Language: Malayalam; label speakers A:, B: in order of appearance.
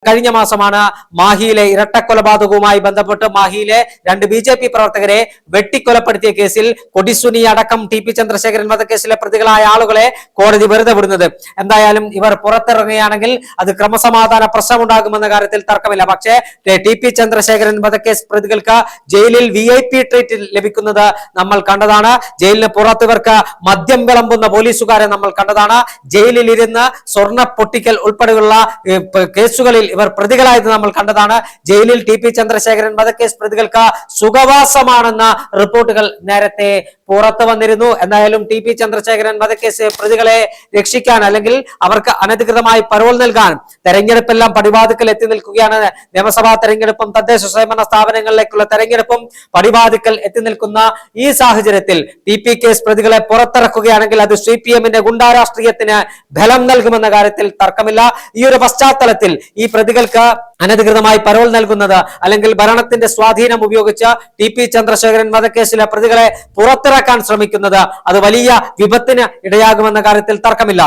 A: കഴിഞ്ഞ മാസമാണ് മാഹിയിലെ ഇരട്ടക്കൊലപാതകവുമായി ബന്ധപ്പെട്ട് മാഹിയിലെ 2 BJP പ്രവർത്തകരെ വെട്ടിക്കൊലപ്പെടുത്തിയ കേസിൽ കൊടിസുനി അടക്കം ടി പി ചന്ദ്രശേഖരൻ വധക്കേസിലെ പ്രതികളായ ആളുകളെ കോടതി വെറുതെ വിടുന്നത്. എന്തായാലും ഇവർ പുറത്തിറങ്ങുകയാണെങ്കിൽ അത് ക്രമസമാധാന പ്രശ്നമുണ്ടാകുമെന്ന കാര്യത്തിൽ തർക്കമില്ല. പക്ഷേ ടി പി ചന്ദ്രശേഖരൻ വധക്കേസ് പ്രതികൾക്ക് ജയിലിൽ VIP ട്രീറ്റ് ലഭിക്കുന്നത് നമ്മൾ കണ്ടതാണ്. ജയിലിന് പുറത്ത് ഇവർക്ക് മദ്യം വിളമ്പുന്ന പോലീസുകാരെ നമ്മൾ കണ്ടതാണ്. ജയിലിൽ ഇരുന്ന് സ്വർണ്ണ പൊട്ടിക്കൽ ഉൾപ്പെടെയുള്ള കേസുകളിൽ ഇവർ പ്രതികളായത് നമ്മൾ കണ്ടതാണ്. ജയിലിൽ ടി പി ചന്ദ്രശേഖരൻ വധക്കേസ് പ്രതികൾക്ക് സുഖവാസമാണെന്ന റിപ്പോർട്ടുകൾ നേരത്തെ പുറത്തു വന്നിരുന്നു. എന്തായാലും ടി പി ചന്ദ്രശേഖരൻ വധക്കേസ് പ്രതികളെ രക്ഷിക്കാൻ അല്ലെങ്കിൽ അവർക്ക് അനധികൃതമായി പരോൾ നൽകാൻ തെരഞ്ഞെടുപ്പെല്ലാം പടിവാതിക്കൽ എത്തി നിൽക്കുകയാണ്. നിയമസഭാ തെരഞ്ഞെടുപ്പും തദ്ദേശ സ്വയംഭരണ സ്ഥാപനങ്ങളിലേക്കുള്ള തെരഞ്ഞെടുപ്പും പടിവാതിക്കൽ എത്തി നിൽക്കുന്ന ഈ സാഹചര്യത്തിൽ ടി പി കേസ് പ്രതികളെ പുറത്തിറക്കുകയാണെങ്കിൽ അത് CPM-ന്റെ ഗുണ്ടാരാഷ്ട്രീയത്തിന് ബലം നൽകുമെന്ന കാര്യത്തിൽ തർക്കമില്ല. ഈ ഒരു പശ്ചാത്തലത്തിൽ ഈ പ്രതികൾക്ക് അനധികൃതമായി പരോൾ നൽകുന്നത് അല്ലെങ്കിൽ ഭരണത്തിന്റെ സ്വാധീനം ഉപയോഗിച്ച് ടി പി ചന്ദ്രശേഖരൻ വധക്കേസിലെ പ്രതികളെ പുറത്തിറക്കാൻ ശ്രമിക്കുന്നത് അത് വലിയ വിപത്തിന് ഇടയാകുമെന്ന കാര്യത്തിൽ തർക്കമില്ല.